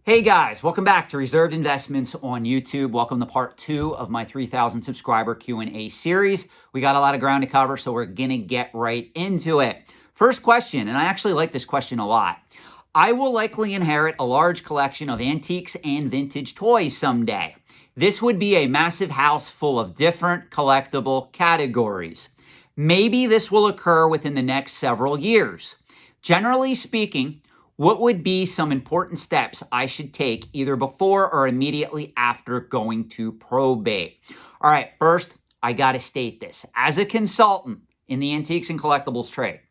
Hey guys, welcome back to Reserved Investments on YouTube. Welcome to part 2 of my 3,000 subscriber Q&A series. We got a lot of ground to cover, so we're gonna get right into it. First question, and I actually like this question a lot. I will likely inherit a large collection of antiques and vintage toys someday. This would be a massive house full of different collectible categories. Maybe this will occur within the next several years. Generally speaking, what would be some important steps I should take either before or immediately after going to probate? All right, first, I got to state this. As a consultant in the antiques and collectibles trade,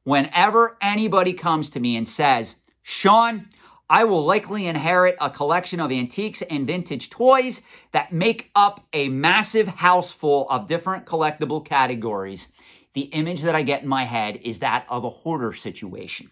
whenever anybody comes to me and says, Sean, I will likely inherit a collection of antiques and vintage toys that make up a massive house full of different collectible categories, the image that I get in my head is that of a hoarder situation.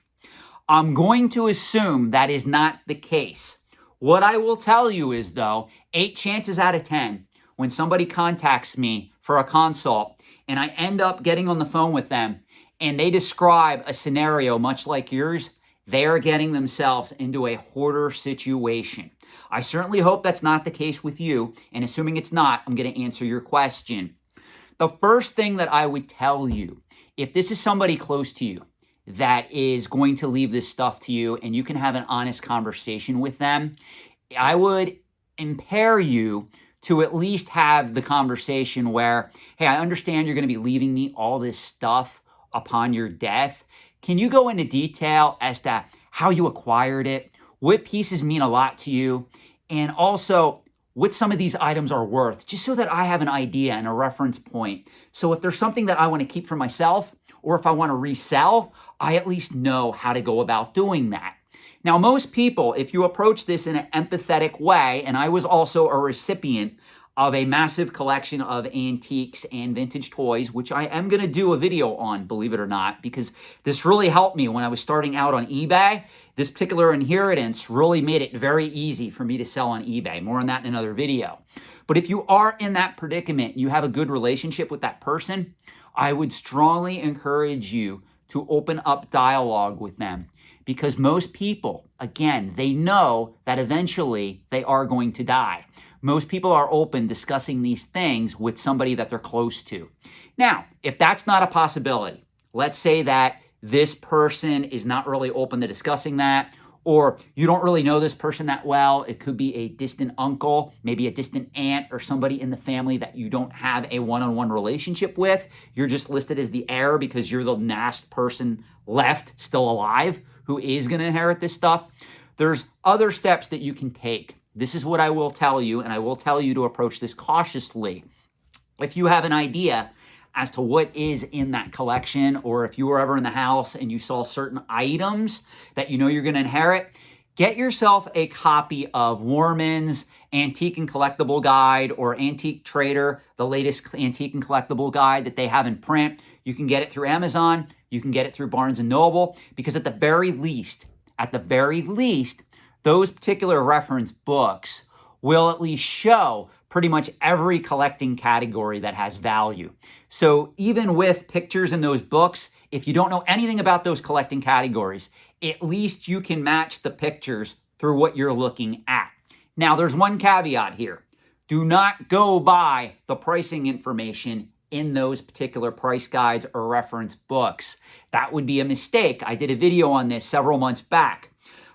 I'm going to assume that is not the case. What I will tell you is, though, 8 chances out of 10, when somebody contacts me for a consult and I end up getting on the phone with them and they describe a scenario much like yours, they are getting themselves into a hoarder situation. I certainly hope that's not the case with you, and assuming it's not, I'm going to answer your question. The first thing that I would tell you, if this is somebody close to you that is going to leave this stuff to you and you can have an honest conversation with them, I would implore you to at least have the conversation where, hey, I understand you're going to be leaving me all this stuff upon your death. Can you go into detail as to how you acquired it, what pieces mean a lot to you, and also what some of these items are worth, just so that I have an idea and a reference point. So if there's something that I want to keep for myself, or if I want to resell, I at least know how to go about doing that. Now, most people, if you approach this in an empathetic way, and I was also a recipient of a massive collection of antiques and vintage toys, which I am going to do a video on, believe it or not, because this really helped me when I was starting out on eBay. This particular inheritance really made it very easy for me to sell on eBay. More on that in another video. But if you are in that predicament and you have a good relationship with that person, I would strongly encourage you to open up dialogue with them, because most people, again, they know that eventually they are going to die. Most people are open discussing these things with somebody that they're close to. Now, if that's not a possibility, let's say that this person is not really open to discussing that, or you don't really know this person that well. It could be a distant uncle, maybe a distant aunt, or somebody in the family that you don't have a one-on-one relationship with. You're just listed as the heir because you're the last person left still alive who is going to inherit this stuff. There's other steps that you can take. This is what I will tell you, and I will tell you to approach this cautiously. If you have an idea as to what is in that collection, or if you were ever in the house and you saw certain items that you know you're going to inherit, get yourself a copy of Warman's Antique and Collectible Guide, or Antique Trader, the latest antique and collectible guide that they have in print. You can get it through Amazon. You can get it through Barnes & Noble, because at the very least, those particular reference books will at least show pretty much every collecting category that has value. So even with pictures in those books, if you don't know anything about those collecting categories, at least you can match the pictures through what you're looking at. Now, there's one caveat here. Do not go by the pricing information in those particular price guides or reference books. That would be a mistake. I did a video on this several months back.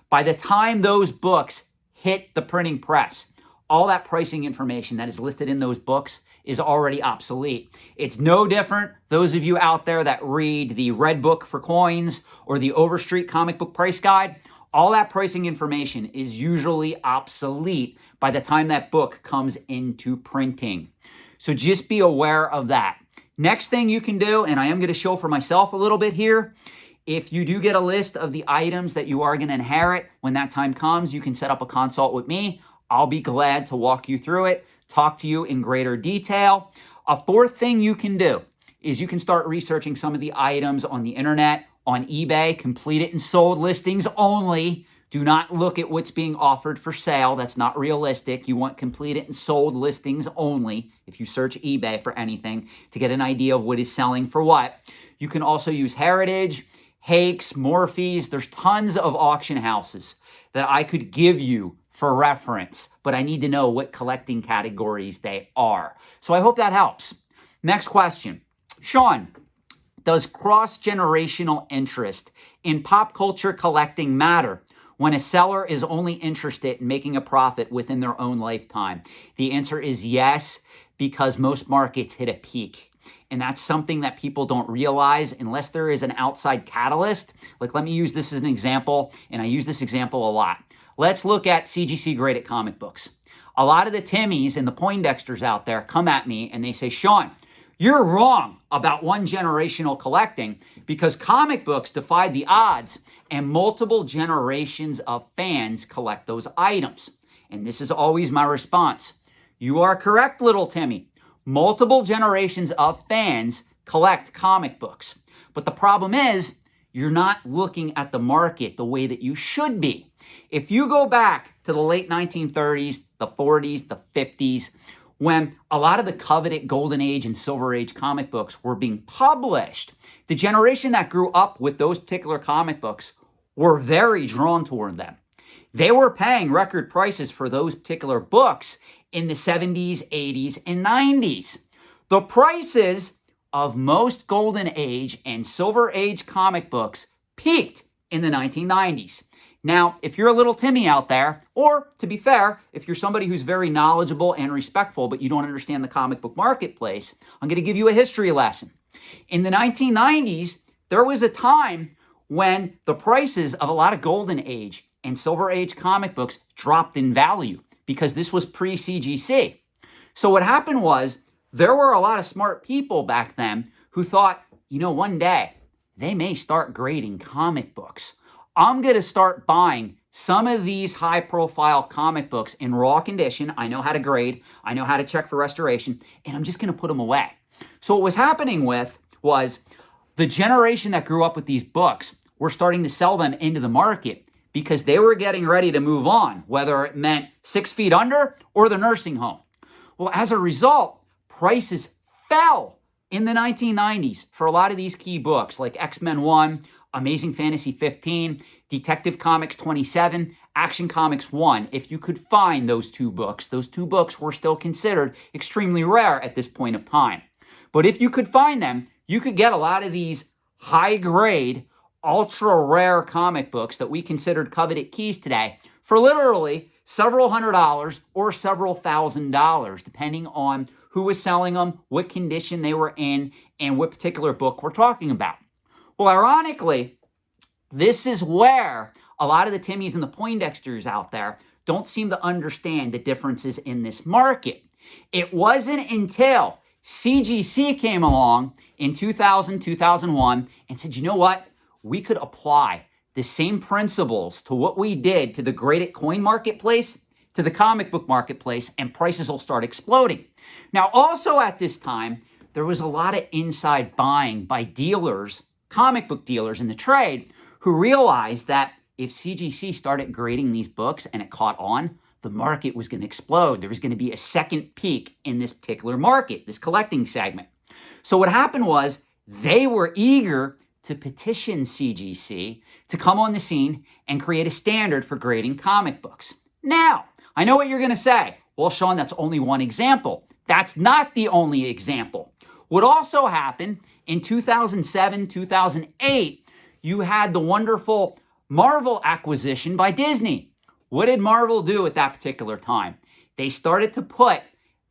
By the time those books hit the printing press, all that pricing information that is listed in those books is already obsolete. It's no different, those of you out there that read the Red Book for Coins or the Overstreet Comic Book Price Guide, all that pricing information is usually obsolete by the time that book comes into printing. So just be aware of that. Next thing you can do, and I am going to show for myself a little bit here, if you do get a list of the items that you are going to inherit, when that time comes, you can set up a consult with me. I'll be glad to walk you through it, talk to you in greater detail. A fourth thing you can do is you can start researching some of the items on the internet, on eBay, completed and sold listings only. Do not look at what's being offered for sale. That's not realistic. You want completed and sold listings only if you search eBay for anything to get an idea of what is selling for what. You can also use Heritage. Hakes, Morphe's. There's tons of auction houses that I could give you for reference, but I need to know what collecting categories they are. So I hope that helps. Next question. Sean, does cross-generational interest in pop culture collecting matter when a seller is only interested in making a profit within their own lifetime? The answer is yes, because most markets hit a peak. And that's something that people don't realize unless there is an outside catalyst. Like, let me use this as an example, and I use this example a lot. Let's look at CGC graded comic books. A lot of the Timmies and the Poindexters out there come at me and they say, Sean, you're wrong about one generational collecting because comic books defied the odds and multiple generations of fans collect those items. And this is always my response. You are correct, little Timmy. Multiple generations of fans collect comic books. But the problem is, you're not looking at the market the way that you should be. If you go back to the late 1930s, the 40s, the 50s, when a lot of the coveted Golden Age and Silver Age comic books were being published, the generation that grew up with those particular comic books were very drawn toward them. They were paying record prices for those particular books in the 70s, 80s, and 90s. The prices of most Golden Age and Silver Age comic books peaked in the 1990s. Now, if you're a little Timmy out there, or to be fair, if you're somebody who's very knowledgeable and respectful, but you don't understand the comic book marketplace, I'm going to give you a history lesson. In the 1990s, there was a time when the prices of a lot of Golden Age and Silver Age comic books dropped in value because this was pre-CGC. So what happened was there were a lot of smart people back then who thought, you know, one day they may start grading comic books. I'm going to start buying some of these high-profile comic books in raw condition. I know how to grade. I know how to check for restoration, and I'm just going to put them away. So what was happening was the generation that grew up with these books were starting to sell them into the market because they were getting ready to move on, whether it meant 6 feet under or the nursing home. Well, as a result, prices fell in the 1990s for a lot of these key books like X-Men 1, Amazing Fantasy 15, Detective Comics 27, Action Comics 1. If you could find those two books were still considered extremely rare at this point of time. But if you could find them, you could get a lot of these high-grade, ultra-rare comic books that we considered coveted keys today for literally several $100s or several $1,000s, depending on who was selling them, what condition they were in, and what particular book we're talking about. Well, ironically, this is where a lot of the Timmies and the Poindexters out there don't seem to understand the differences in this market. It wasn't until CGC came along in 2000, 2001 and said, you know what? We could apply the same principles to what we did to the graded coin marketplace, to the comic book marketplace, and prices will start exploding. Now, also at this time, there was a lot of inside buying by dealers, comic book dealers in the trade, who realized that if CGC started grading these books and it caught on, the market was going to explode. There was going to be a second peak in this particular market, this collecting segment. So what happened was they were eager to petition CGC to come on the scene and create a standard for grading comic books. Now, I know what you're going to say. Well, Sean, that's only one example. That's not the only example. What also happened in 2007, 2008, you had the wonderful Marvel acquisition by Disney. What did Marvel do at that particular time? They started to put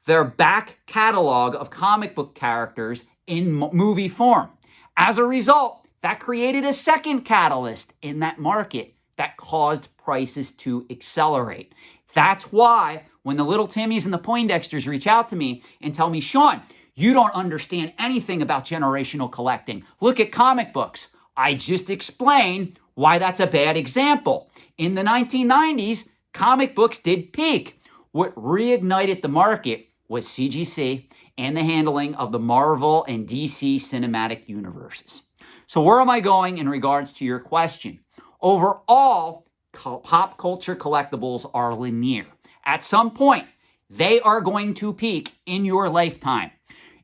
their back catalog of comic book characters in movie form. As a result, that created a second catalyst in that market that caused prices to accelerate. That's why when the little Timmies and the Poindexters reach out to me and tell me, Sean, you don't understand anything about generational collecting. Look at comic books. I just explained why that's a bad example. In the 1990s, comic books did peak. What reignited the market was CGC and the handling of the Marvel and DC cinematic universes. So where am I going in regards to your question? Overall, pop culture collectibles are linear. At some point, they are going to peak in your lifetime.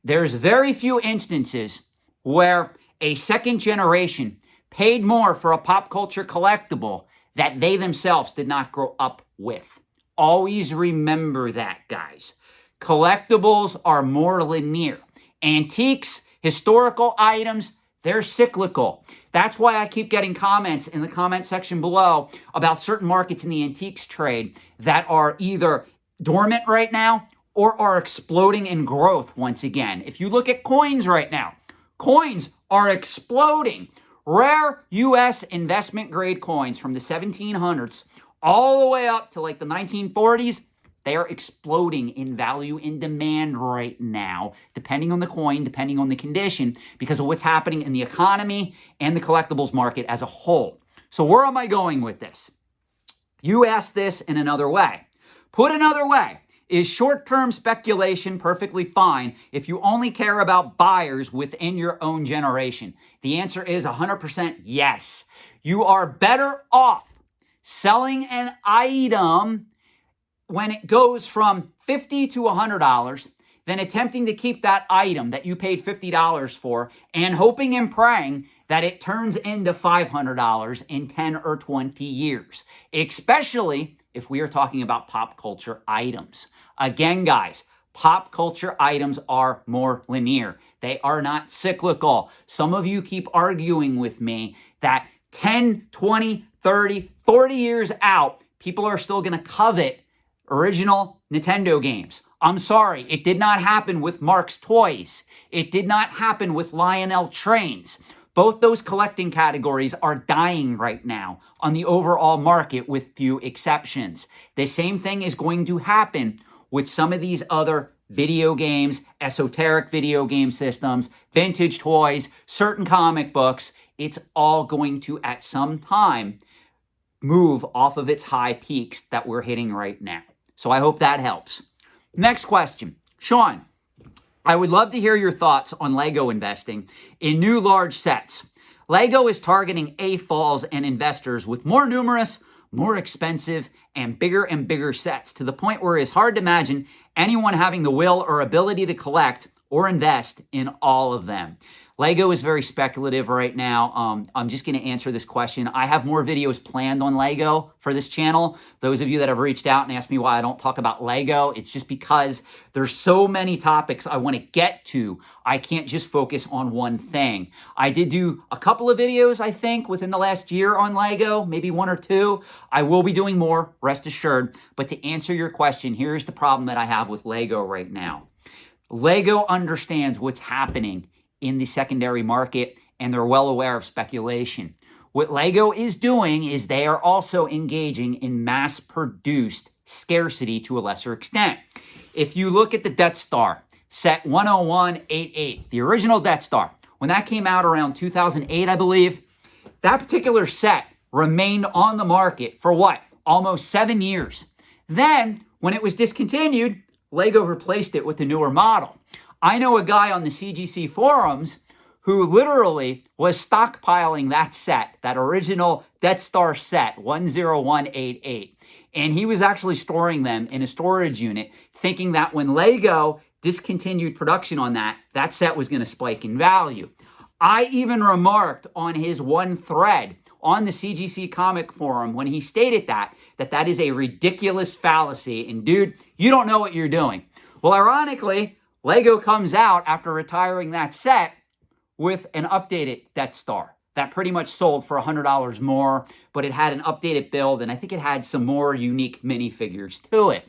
There's very few instances where a second generation paid more for a pop culture collectible that they themselves did not grow up with. Always remember that, guys. Collectibles are more linear. Antiques, historical items, they're cyclical. That's why I keep getting comments in the comment section below about certain markets in the antiques trade that are either dormant right now or are exploding in growth once again. If you look at coins right now, coins are exploding. Rare U.S. investment grade coins from the 1700s all the way up to like the 1940s, they are exploding in value and demand right now, depending on the coin, depending on the condition, because of what's happening in the economy and the collectibles market as a whole. So where am I going with this? You asked this in another way. Put another way, is short-term speculation perfectly fine if you only care about buyers within your own generation? The answer is 100% yes. You are better off selling an item when it goes from $50 to $100 than attempting to keep that item that you paid $50 for and hoping and praying that it turns into $500 in 10 or 20 years, especially if we are talking about pop culture items. Again, guys, pop culture items are more linear. They are not cyclical. Some of you keep arguing with me that 10, 20, 30, 40 years out, people are still going to covet original Nintendo games. I'm sorry, it did not happen with Mark's Toys. It did not happen with Lionel Trains. Both those collecting categories are dying right now on the overall market with few exceptions. The same thing is going to happen with some of these other video games, esoteric video game systems, vintage toys, certain comic books. It's all going to, at some time, move off of its high peaks that we're hitting right now. So I hope that helps. Next question. Sean, I would love to hear your thoughts on Lego investing in new large sets. Lego is targeting AFOLs and investors with more numerous, more expensive, and bigger sets to the point where it's hard to imagine anyone having the will or ability to collect or invest in all of them. Lego is very speculative right now. I'm just going to answer this question. I have more videos planned on Lego for this channel. Those of you that have reached out and asked me why I don't talk about Lego, it's just because there's so many topics I want to get to. I can't just focus on one thing. I did do a couple of videos, I think, within the last year on Lego, maybe one or two. I will be doing more, rest assured. But to answer your question, here's the problem that I have with Lego right now. Lego understands what's happening in the secondary market, and they're well aware of speculation. What Lego is doing is they are also engaging in mass-produced scarcity to a lesser extent. If you look at the Death Star, set 10188, the original Death Star, when that came out around 2008, I believe, that particular set remained on the market for what? Almost 7 years. Then, when it was discontinued, Lego replaced it with a newer model. I know a guy on the CGC forums who literally was stockpiling that set, that original Death Star set, 10188. And he was actually storing them in a storage unit, thinking that when Lego discontinued production on that, that set was going to spike in value. I even remarked on his one thread on the CGC comic forum when he stated that is a ridiculous fallacy. And dude, you don't know what you're doing. Well, ironically, Lego comes out after retiring that set with an updated Death Star that pretty much sold for $100 more, but it had an updated build, and I think it had some more unique minifigures to it.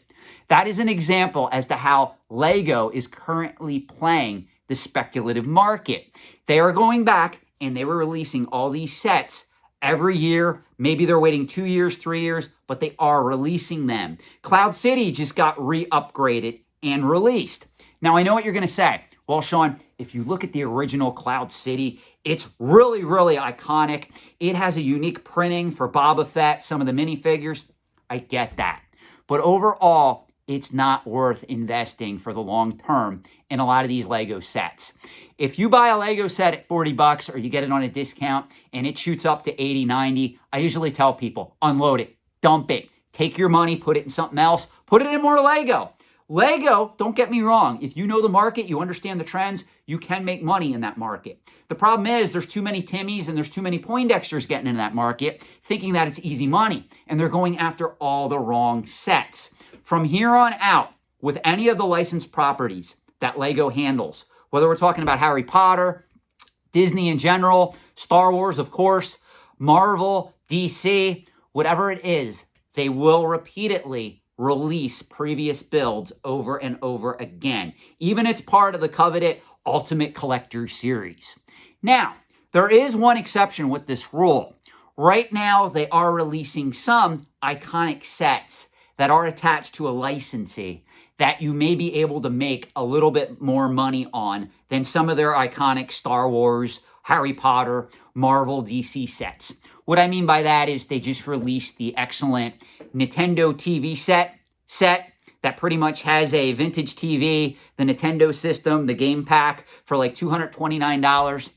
That is an example as to how Lego is currently playing the speculative market. They are going back, and they were releasing all these sets every year. Maybe they're waiting 2 years, 3 years, but they are releasing them. Cloud City just got re-upgraded and released. Now, I know what you're going to say. Well, Sean, if you look at the original Cloud City, it's really, really iconic. It has a unique printing for Boba Fett, some of the minifigures. I get that. But overall, it's not worth investing for the long term in a lot of these Lego sets. If you buy a Lego set at 40 bucks or you get it on a discount and it shoots up to 80, 90, I usually tell people, unload it, dump it, take your money, put it in something else, put it in more Lego. Lego, don't get me wrong, if you know the market, you understand the trends, you can make money in that market. The problem is there's too many Timmies and there's too many Poindexters getting into that market thinking that it's easy money, and they're going after all the wrong sets. From here on out, with any of the licensed properties that Lego handles, whether we're talking about Harry Potter, Disney in general, Star Wars, of course, Marvel, DC, whatever it is, they will repeatedly release previous builds over and over again. Even it's part of the coveted Ultimate Collector Series. Now, there is one exception with this rule. Right now, they are releasing some iconic sets that are attached to a licensee that you may be able to make a little bit more money on than some of their iconic Star Wars, Harry Potter, Marvel, DC sets. What I mean by that is they just released the excellent Nintendo TV set that pretty much has a vintage TV, the Nintendo system, the game pack for like $229.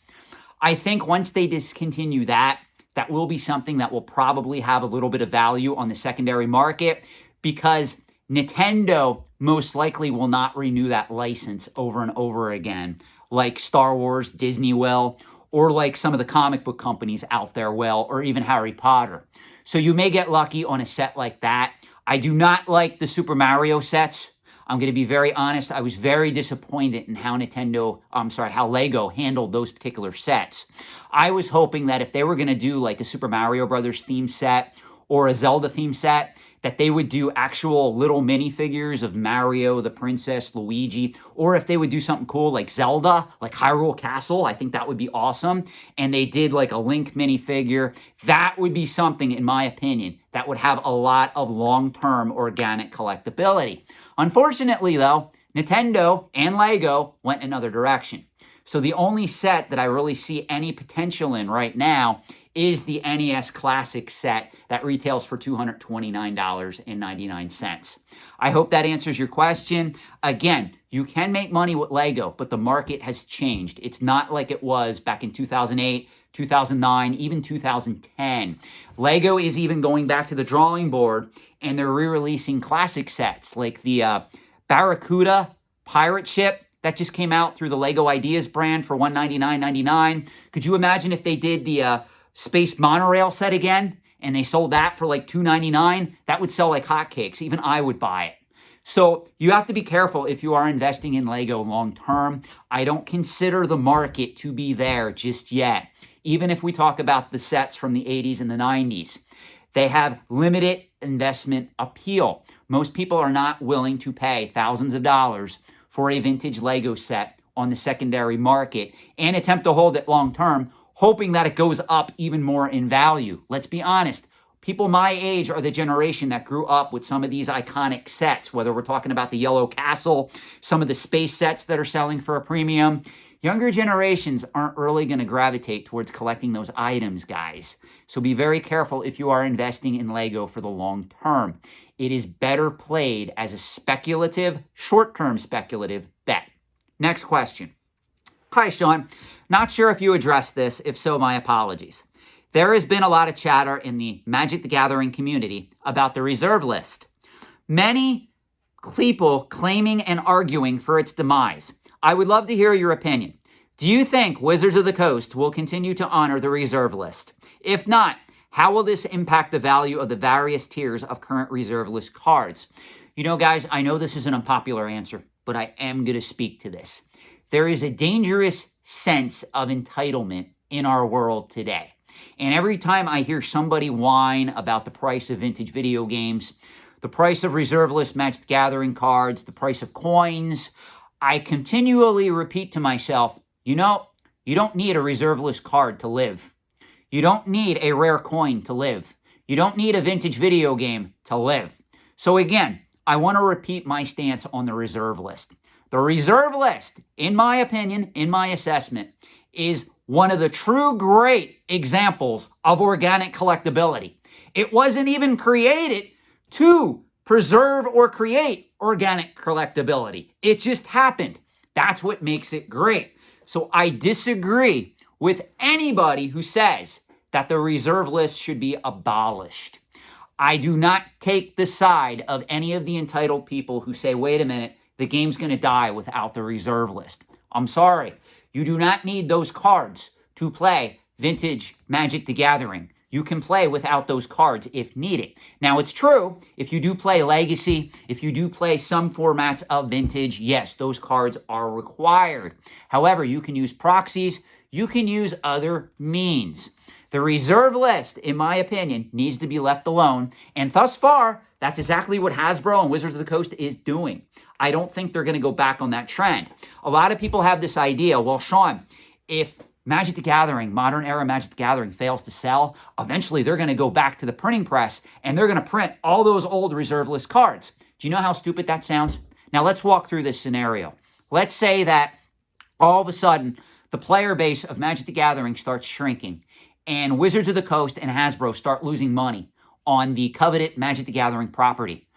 I think once they discontinue that, that will be something that will probably have a little bit of value on the secondary market because Nintendo most likely will not renew that license over and over again like Star Wars, Disney will, or like some of the comic book companies out there will, or even Harry Potter. So you may get lucky on a set like that. I do not like the Super Mario sets. I'm going to be very honest. I was very disappointed in how how Lego handled those particular sets. I was hoping that if they were going to do like a Super Mario Brothers theme set or a Zelda theme set, that they would do actual little minifigures of Mario, the princess, Luigi, or if they would do something cool like Zelda, like Hyrule Castle, I think that would be awesome. And they did like a Link minifigure. That would be something, in my opinion, that would have a lot of long-term organic collectability. Unfortunately, though, Nintendo and Lego went another direction. So the only set that I really see any potential in right now is the NES Classic set that retails for $229.99. I hope that answers your question. Again, you can make money with Lego, but the market has changed. It's not like it was back in 2008, 2009, even 2010. Lego is even going back to the drawing board, and they're re-releasing classic sets like the Barracuda pirate ship that just came out through the Lego Ideas brand for $199.99. Could you imagine if they did the Space Monorail set again and they sold that for like $299? That would sell like hotcakes. Even I would buy it. So you have to be careful if you are investing in Lego long term. I don't consider the market to be there just yet. Even if we talk about the sets from the 80s and the 90s, they have limited investment appeal. Most people are not willing to pay thousands of dollars for a vintage Lego set on the secondary market and attempt to hold it long term, hoping that it goes up even more in value. Let's be honest. People my age are the generation that grew up with some of these iconic sets, whether we're talking about the Yellow Castle, some of the space sets that are selling for a premium. Younger generations aren't really going to gravitate towards collecting those items, guys. So be very careful if you are investing in Lego for the long term. It is better played as a speculative, short-term speculative bet. Next question. Hi, Sean. Not sure if you addressed this. If so, my apologies. There has been a lot of chatter in the Magic the Gathering community about the reserve list. Many people claiming and arguing for its demise. I would love to hear your opinion. Do you think Wizards of the Coast will continue to honor the reserve list? If not, how will this impact the value of the various tiers of current reserve list cards? You know, guys, I know this is an unpopular answer, but I am going to speak to this. There is a dangerous sense of entitlement in our world today. And every time I hear somebody whine about the price of vintage video games, the price of reserve list Magic the Gathering cards, the price of coins, I continually repeat to myself, you know, you don't need a reserve list card to live. You don't need a rare coin to live. You don't need a vintage video game to live. So again, I want to repeat my stance on the reserve list. The reserve list, in my opinion, in my assessment, is one of the true great examples of organic collectability. It wasn't even created to preserve or create organic collectability. It just happened. That's what makes it great. So I disagree with anybody who says that the reserve list should be abolished. I do not take the side of any of the entitled people who say, wait a minute, the game's going to die without the reserve list. I'm sorry. You do not need those cards to play vintage Magic the Gathering. You can play without those cards if needed. Now, it's true, if you do play Legacy, if you do play some formats of Vintage, yes, those cards are required. However, you can use proxies, you can use other means. The reserve list, in my opinion, needs to be left alone. And thus far, that's exactly what Hasbro and Wizards of the Coast is doing. I don't think they're going to go back on that trend. A lot of people have this idea, well, Sean, if Magic the Gathering, modern era Magic the Gathering fails to sell, eventually they're going to go back to the printing press and they're going to print all those old reserve list cards. Do you know how stupid that sounds? Now let's walk through this scenario. Let's say that all of a sudden the player base of Magic the Gathering starts shrinking and Wizards of the Coast and Hasbro start losing money on the coveted Magic the Gathering property.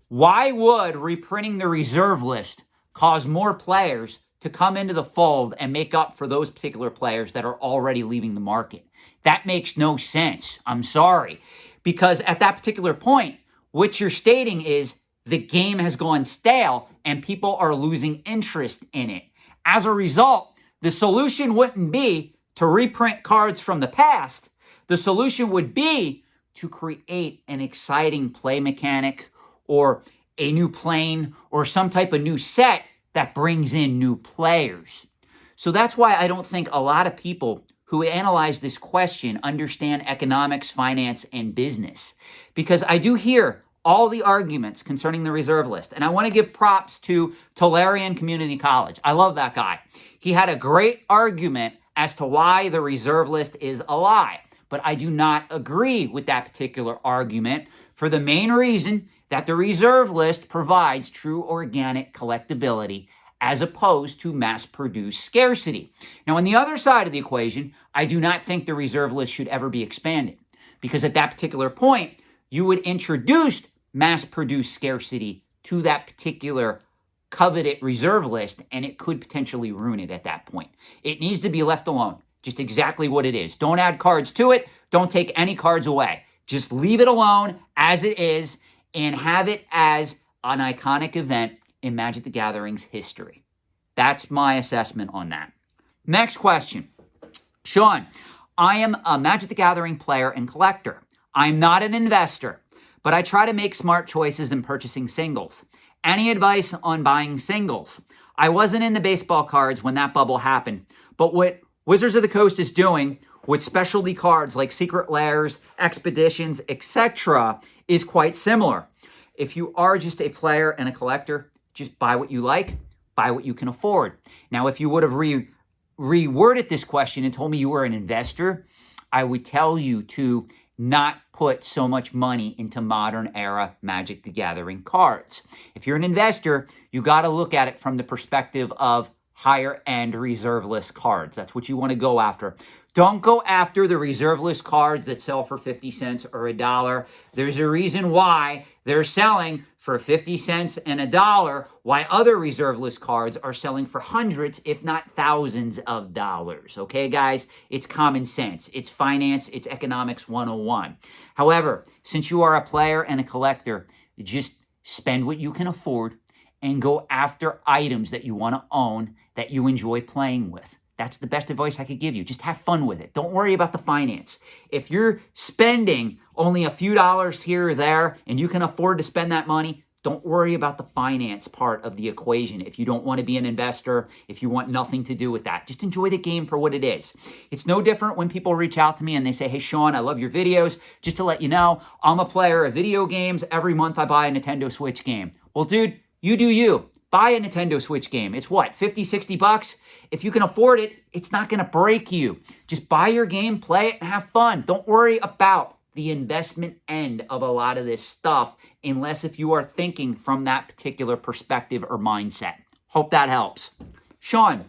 Why would reprinting the reserve list cause more players to come into the fold and make up for those particular players that are already leaving the market? That makes no sense. I'm sorry. Because at that particular point, what you're stating is the game has gone stale and people are losing interest in it. As a result, the solution wouldn't be to reprint cards from the past. The solution would be to create an exciting play mechanic or a new plane or some type of new set that brings in new players. So that's why I don't think a lot of people who analyze this question understand economics, finance, and business. Because I do hear all the arguments concerning the reserve list. And I want to give props to Tolarian Community College. I love that guy. He had a great argument as to why the reserve list is a lie. But I do not agree with that particular argument for the main reason that the reserve list provides true organic collectability as opposed to mass-produced scarcity. Now, on the other side of the equation, I do not think the reserve list should ever be expanded because at that particular point, you would introduce mass-produced scarcity to that particular coveted reserve list, and it could potentially ruin it at that point. It needs to be left alone, just exactly what it is. Don't add cards to it. Don't take any cards away. Just leave it alone as it is and have it as an iconic event in Magic the Gathering's history. That's my assessment on that. Next question. Sean, I am a Magic the Gathering player and collector. I'm not an investor, but I try to make smart choices in purchasing singles. Any advice on buying singles? I wasn't in the baseball cards when that bubble happened, but what Wizards of the Coast is doing with specialty cards like Secret Lairs, Expeditions, etc. is quite similar. If you are just a player and a collector, just buy what you like, buy what you can afford. Now, if you would have reworded this question and told me you were an investor, I would tell you to not put so much money into modern era Magic the Gathering cards. If you're an investor, you got to look at it from the perspective of higher end reserve list cards. That's what you want to go after. Don't go after the reserve list cards that sell for 50 cents or $1. There's a reason why they're selling for 50 cents and $1, why other reserve list cards are selling for hundreds, if not thousands of dollars. Okay, guys? It's common sense. It's finance. It's economics 101. However, since you are a player and a collector, just spend what you can afford and go after items that you want to own that you enjoy playing with. That's the best advice I could give you. Just have fun with it. Don't worry about the finance. If you're spending only a few dollars here or there and you can afford to spend that money, don't worry about the finance part of the equation. If you don't want to be an investor, if you want nothing to do with that, just enjoy the game for what it is. It's no different when people reach out to me and they say, hey, Sean, I love your videos. Just to let you know, I'm a player of video games. Every month I buy a Nintendo Switch game. Well, dude, you do you. Buy a Nintendo Switch game. It's what, 50, 60 bucks? If you can afford it, it's not going to break you. Just buy your game, play it, and have fun. Don't worry about the investment end of a lot of this stuff unless if you are thinking from that particular perspective or mindset. Hope that helps. Sean,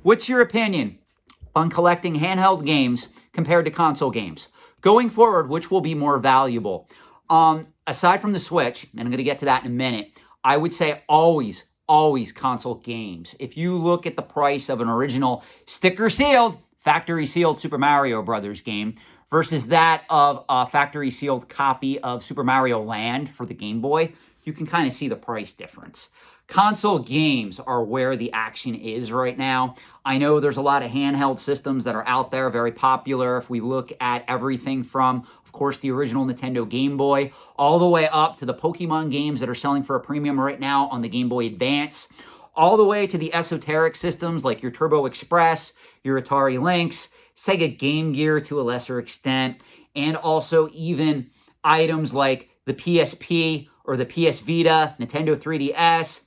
what's your opinion on collecting handheld games compared to console games? Going forward, which will be more valuable? Aside from the Switch, and I'm going to get to that in a minute, I would say always console games. If you look at the price of an original sticker-sealed, factory-sealed Super Mario Brothers game versus that of a factory sealed copy of Super Mario Land for the Game Boy, you can kind of see the price difference. Console games are where the action is right now. I know there's a lot of handheld systems that are out there, very popular. If we look at everything from, of course, the original Nintendo Game Boy, all the way up to the Pokemon games that are selling for a premium right now on the Game Boy Advance, all the way to the esoteric systems like your Turbo Express, your Atari Lynx, Sega Game Gear to a lesser extent, and also even items like the PSP or the PS Vita, Nintendo 3DS.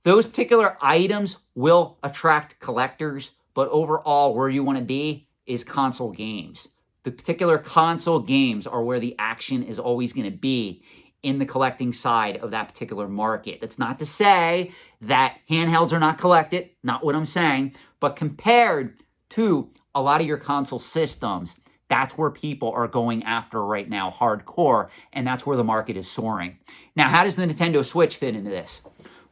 Those particular items will attract collectors, but overall where you want to be is console games. The particular console games are where the action is always going to be in the collecting side of that particular market. That's not to say that handhelds are not collected, not what I'm saying, but compared to a lot of your console systems, that's where people are going after right now, hardcore, and that's where the market is soaring. Now, how does the Nintendo Switch fit into this?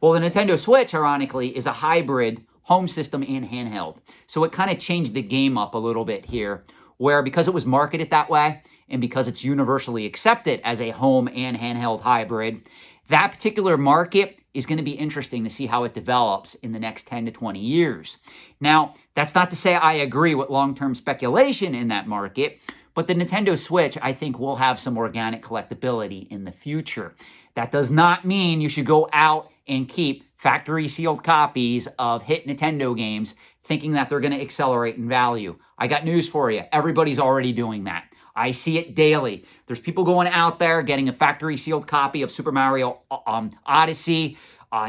Well, the Nintendo Switch, ironically, is a hybrid home system and handheld. So it kind of changed the game up a little bit here, where because it was marketed that way, and because it's universally accepted as a home and handheld hybrid, that particular market is going to be interesting to see how it develops in the next 10 to 20 years. Now, that's not to say I agree with long-term speculation in that market, but the Nintendo Switch, I think, will have some organic collectability in the future. That does not mean you should go out and keep factory sealed copies of hit Nintendo games thinking that they're going to accelerate in value. I got news for you. Everybody's already doing that. I see it daily. There's people going out there getting a factory sealed copy of Super Mario Odyssey,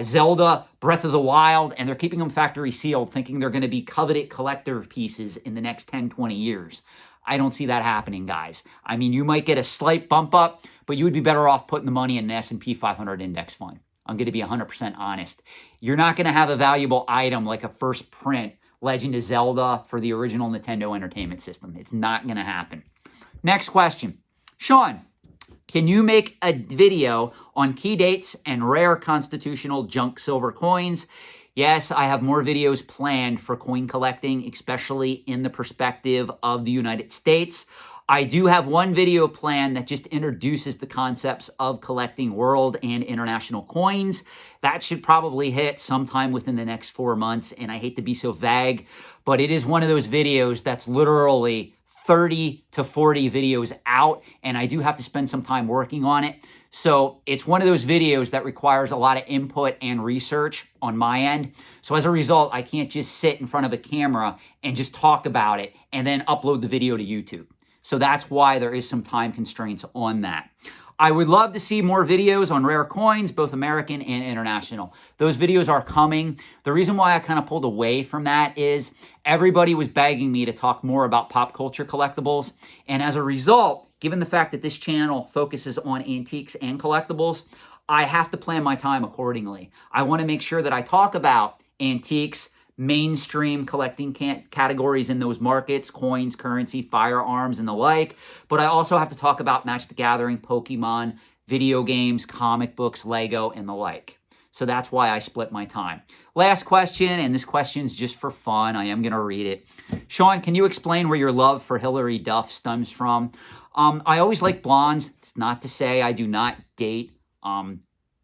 Zelda, Breath of the Wild, and they're keeping them factory sealed thinking they're going to be coveted collector pieces in the next 10, 20 years. I don't see that happening, guys. I mean, you might get a slight bump up, but you would be better off putting the money in an S&P 500 index fund. I'm going to be 100% honest. You're not going to have a valuable item like a first print Legend of Zelda for the original Nintendo Entertainment System. It's not going to happen. Next question. Sean, can you make a video on key dates and rare constitutional junk silver coins? Yes, I have more videos planned for coin collecting, especially in the perspective of the United States. I do have one video planned that just introduces the concepts of collecting world and international coins. That should probably hit sometime within the next 4 months, and I hate to be so vague, but it is one of those videos that's literally 30 to 40 videos out, and I do have to spend some time working on it. So it's one of those videos that requires a lot of input and research on my end. So as a result, I can't just sit in front of a camera and just talk about it and then upload the video to YouTube. So that's why there is some time constraints on that. I would love to see more videos on rare coins, both American and international. Those videos are coming. The reason why I kind of pulled away from that is everybody was begging me to talk more about pop culture collectibles. And as a result, given the fact that this channel focuses on antiques and collectibles, I have to plan my time accordingly. I want to make sure that I talk about antiques, mainstream collecting categories in those markets, coins, currency, firearms, and the like. But I also have to talk about Magic the Gathering, Pokemon, video games, comic books, Lego, and the like. So that's why I split my time. Last question, and this question's just for fun. I am going to read it. Sean, can you explain where your love for Hilary Duff stems from? I always like blondes. It's not to say I do not date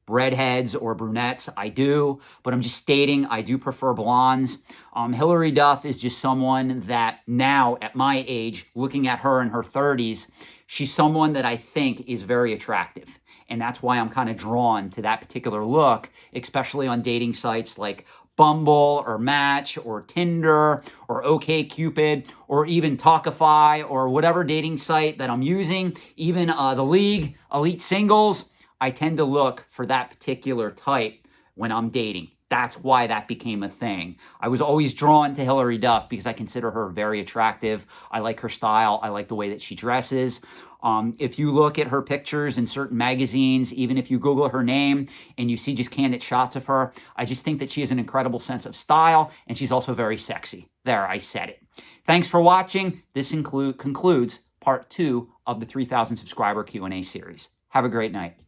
redheads or brunettes. I do, but I'm just stating I do prefer blondes. Hilary Duff is just someone that now at my age, looking at her in her 30s, she's someone that I think is very attractive. And that's why I'm kind of drawn to that particular look, especially on dating sites like Bumble or Match or Tinder or OkCupid or even Talkify or whatever dating site that I'm using, even the League, Elite Singles. I tend to look for that particular type when I'm dating. That's why that became a thing. I was always drawn to Hilary Duff because I consider her very attractive. I like her style. I like the way that she dresses. If you look at her pictures in certain magazines, even if you Google her name and you see just candid shots of her, I just think that she has an incredible sense of style, and she's also very sexy. There, I said it. Thanks for watching. This concludes part 2 of the 3,000 subscriber Q&A series. Have a great night.